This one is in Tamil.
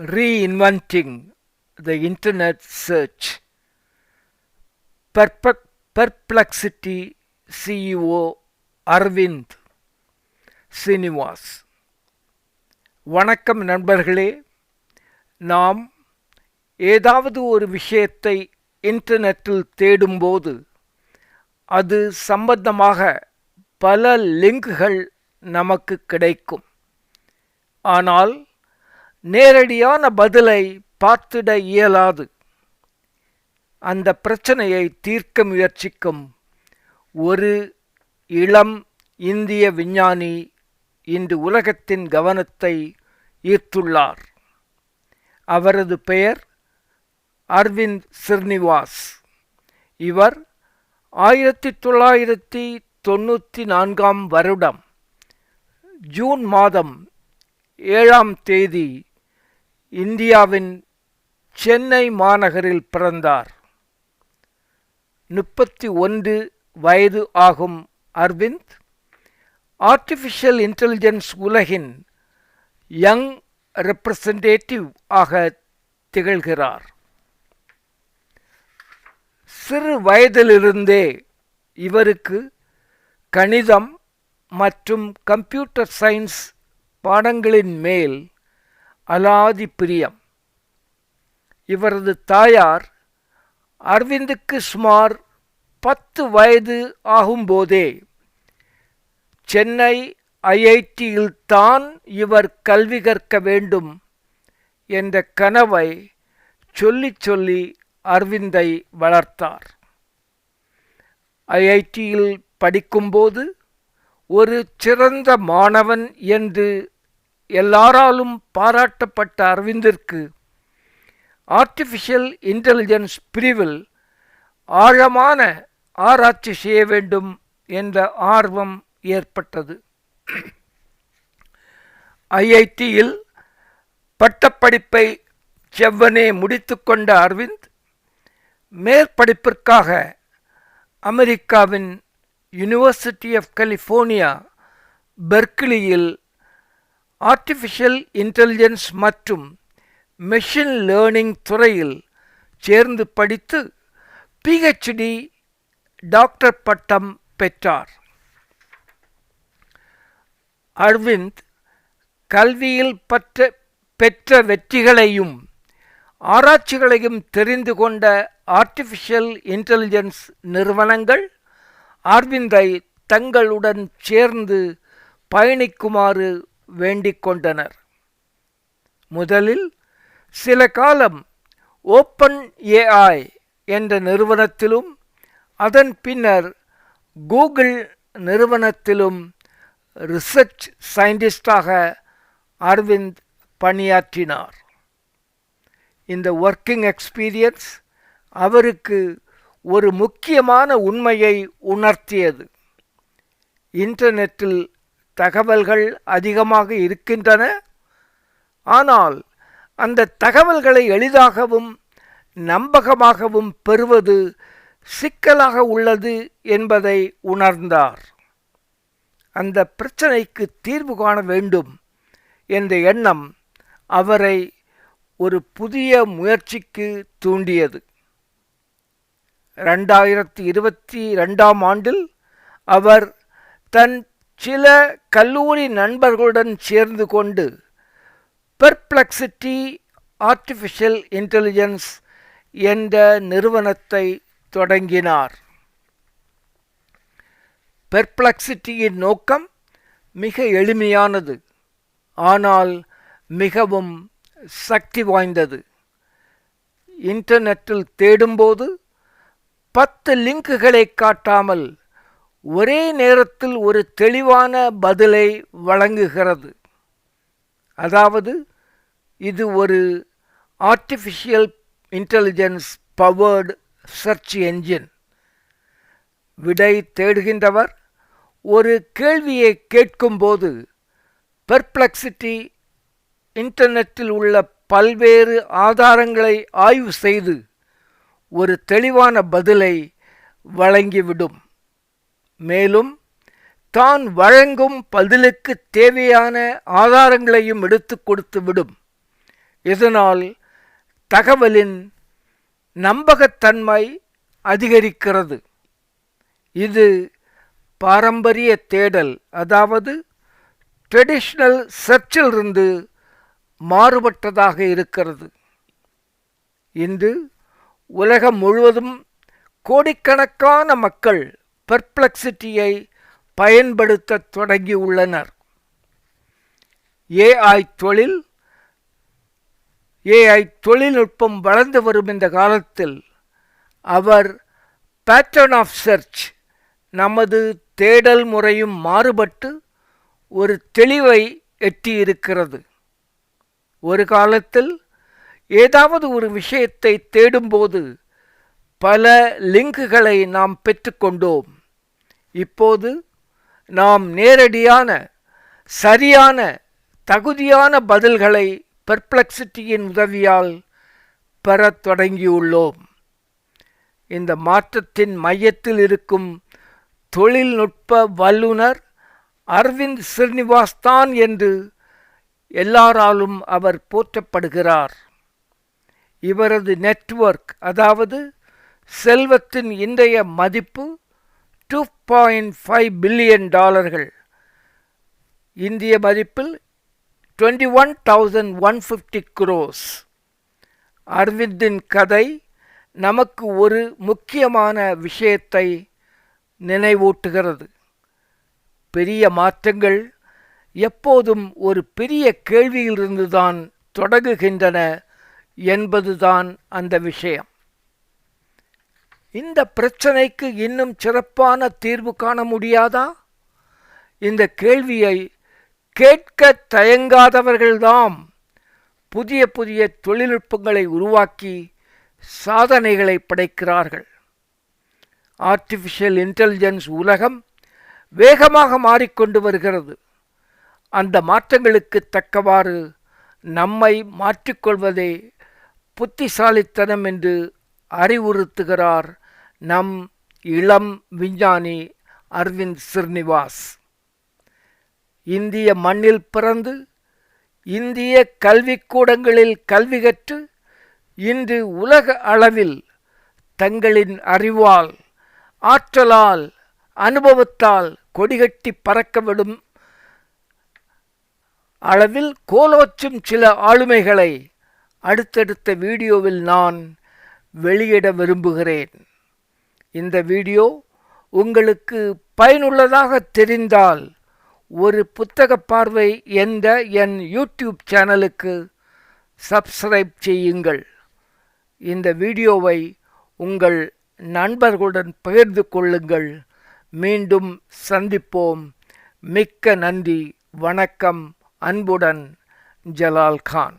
Reinventing the Internet Search. Perplexity CEO Aravind Srinivas. வணக்கம் நண்பர்களே. நாம் ஏதாவது ஒரு விஷயத்தை இன்டர்நெட்டில் தேடும்போது அது சம்பந்தமாக பல லிங்குகள் நமக்கு கிடைக்கும். ஆனால் நேரடியான பதிலை பார்த்திட இயலாது. அந்த பிரச்சனையை தீர்க்க முயற்சிக்கும் ஒரு இளம் இந்திய விஞ்ஞானி இன்று உலகத்தின் கவனத்தை ஈர்த்துள்ளார். அவரது பெயர் அரவிந்த் ஸ்ரீனிவாஸ். இவர் 1994 வருடம் ஜூன் மாதம் 7ஆம் தேதி இந்தியாவின் சென்னை மாநகரில் பிறந்தார். 31 வயது ஆகும் அரவிந்த் ஆர்டிஃபிஷியல் இன்டெலிஜென்ஸ் உலகின் யங் ரெப்ரசன்டேட்டிவ் ஆக திகழ்கிறார். சிறு வயதிலிருந்தே இவருக்கு கணிதம் மற்றும் கம்ப்யூட்டர் சயின்ஸ் பாடங்களின் மேல் அலாதி பிரியம். இவரது தாயார் அரவிந்துக்கு சுமார் 10 வயது ஆகும்போதே சென்னை ஐஐடியில்தான் இவர் கல்வி கற்க வேண்டும் என்ற கனவை சொல்லி சொல்லி அரவிந்தை வளர்த்தார். ஐஐடியில் படிக்கும்போது ஒரு சிறந்த மாணவன் என்று எல்லாராலும் பாராட்டப்பட்ட அரவிந்திற்கு ஆர்டிஃபிஷியல் இன்டெலிஜென்ஸ் பிரிவில் ஆழமான ஆராய்ச்சி செய்ய வேண்டும் என்ற ஆர்வம் ஏற்பட்டது. ஐஐடியில் பட்டப்படிப்பை செவ்வனே முடித்துக்கொண்ட அரவிந்த் மேற்படிப்பிற்காக அமெரிக்காவின் யுனிவர்சிட்டி ஆஃப் கலிஃபோர்னியா பெர்க்லியில் ஆர்டிஃபிஷியல் இன்டெலிஜென்ஸ் மற்றும் மெஷின் லேர்னிங் துறையில் சேர்ந்து படித்து PhD டாக்டர் பட்டம் பெற்றார். அரவிந்த் கல்வியில் பெற்ற வெற்றிகளையும் ஆராய்ச்சிகளையும் தெரிந்து கொண்ட ஆர்டிஃபிஷியல் இன்டெலிஜென்ஸ் நிறுவனங்கள் அரவிந்தை தங்களுடன் சேர்ந்து பயணிக்குமாறு வேண்டிக் கொண்டனர். முதலில் சில காலம் ஓப்பன் AI என்ற நிறுவனத்திலும் அதன் பின்னர் கூகுள் நிறுவனத்திலும் ரிசர்ச் சயின்டிஸ்டாக அரவிந்த் பணியாற்றினார். இந்த ஒர்க்கிங் எக்ஸ்பீரியன்ஸ் அவருக்கு ஒரு முக்கியமான உண்மையை உணர்த்தியது. இன்டர்நெட்டில் தகவல்கள் அதிகமாக இருக்கின்றன. ஆனால் அந்த தகவல்களை எளிதாகவும் நம்பகமாகவும் பெறுவது சிக்கலாக உள்ளது என்பதை உணர்ந்தார். அந்த பிரச்சனைக்கு தீர்வு காண வேண்டும் என்ற எண்ணம் அவரை ஒரு புதிய முயற்சிக்கு தூண்டியது. 2022ஆம் ஆண்டில் அவர் தன் சில கல்லூரி நண்பர்களுடன் சேர்ந்து கொண்டு பெர்ப்ளெக்சிட்டி ஆர்டிஃபிஷியல் இன்டெலிஜென்ஸ் என்ற நிறுவனத்தை தொடங்கினார். பெர்ப்ளெக்சிட்டியின் நோக்கம் மிக எளிமையானது, ஆனால் மிகவும் சக்தி வாய்ந்தது. இன்டர்நெட்டில் தேடும்போது 10 லிங்குகளை காட்டாமல் ஒரே நேரத்தில் ஒரு தெளிவான பதிலை வழங்குகிறது. அதாவது இது ஒரு artificial intelligence powered search engine. விடை தேடுகின்றவர் ஒரு கேள்வியை கேட்கும்போது பெர்ப்ளெக்சிட்டி இன்டர்நெட்டில் உள்ள பல்வேறு ஆதாரங்களை ஆய்வு செய்து ஒரு தெளிவான பதிலை வழங்கிவிடும். மேலும் தான் வழங்கும் பதிலுக்கு தேவையான ஆதாரங்களையும் எடுத்து கொடுத்து விடும். இதனால் தகவலின் நம்பகத்தன்மை அதிகரிக்கிறது. இது பாரம்பரிய தேடல், அதாவது ட்ரெடிஷ்னல் சர்ச்சிலிருந்து மாறுபட்டதாக இருக்கிறது. இன்று உலகம் முழுவதும் கோடிக்கணக்கான மக்கள் பெர்ப்ளெக்சிட்டியை பயன்படுத்த தொடங்கியுள்ளனர். ஏஐ தொழில்நுட்பம் வளர்ந்து வரும் இந்த காலத்தில் அவர் பேட்டர்ன் ஆஃப் சர்ச், நமது தேடல் முறையும் மாறுபட்டு ஒரு தெளிவை எட்டியிருக்கிறது. ஒரு காலத்தில் ஏதாவது ஒரு விஷயத்தை தேடும்போது பல லிங்குகளை நாம் பெற்றுக்கொண்டோம். இப்போது நாம் நேரடியான, சரியான, தகுதியான பதில்களை பெர்ப்ளெக்சிட்டியின் உதவியால் பெறத் தொடங்கியுள்ளோம். இந்த மாற்றத்தின் மையத்தில் இருக்கும் தொழில்நுட்ப வல்லுனர் அரவிந்த் ஸ்ரீனிவாஸ் தான் என்று எல்லாராலும் அவர் போற்றப்படுகிறார். இவரது நெட்வொர்க், அதாவது செல்வத்தின் இன்றைய மதிப்பு $2.5 பில்லியன், இந்திய மதிப்பில் 21,150 crores. அரவிந்தின் கதை நமக்கு ஒரு முக்கியமான விஷயத்தை நினைவூட்டுகிறது. பெரிய மாற்றங்கள் எப்போதும் ஒரு பெரிய கேள்வியிலிருந்துதான் தொடங்குகின்றன என்பதுதான் அந்த விஷயம். இந்த பிரச்சனைக்கு இன்னும் சிறப்பான தீர்வு காண முடியாதா? இந்த கேள்வியை கேட்க தயங்காதவர்கள்தாம் புதிய புதிய தொழில்நுட்பங்களை உருவாக்கி சாதனைகளை படைக்கிறார்கள். ஆர்டிஃபிஷியல் இன்டெலிஜென்ஸ் உலகம் வேகமாக மாறிக்கொண்டு வருகிறது. அந்த மாற்றங்களுக்கு தக்கவாறு நம்மை மாற்றிக்கொள்வதே புத்திசாலித்தனம் என்று அறிவுறுத்துகிறார் நம் இளம் விஞ்ஞானி அரவிந்த் ஸ்ரீனிவாஸ். இந்திய மண்ணில் பிறந்து இந்திய கல்விக்கூடங்களில் கல்வி கற்று இன்று உலக அளவில் தங்களின் அறிவால், ஆற்றலால், அனுபவத்தால் கொடிகட்டி பறக்கவிடும் அளவில் கோலோச்சும் சில ஆளுமைகளை அடுத்தடுத்த வீடியோவில் நான் வெளியிட விரும்புகிறேன். இந்த வீடியோ உங்களுக்கு பயனுள்ளதாக தெரிந்தால் ஒரு புத்தக பார்வை என்ற என் யூடியூப் சேனலுக்கு சப்ஸ்கிரைப் செய்யுங்கள். இந்த வீடியோவை உங்கள் நண்பர்களுடன் பகிர்ந்து கொள்ளுங்கள். மீண்டும் சந்திப்போம். மிக்க நன்றி. வணக்கம். அன்புடன், ஜலால் கான்.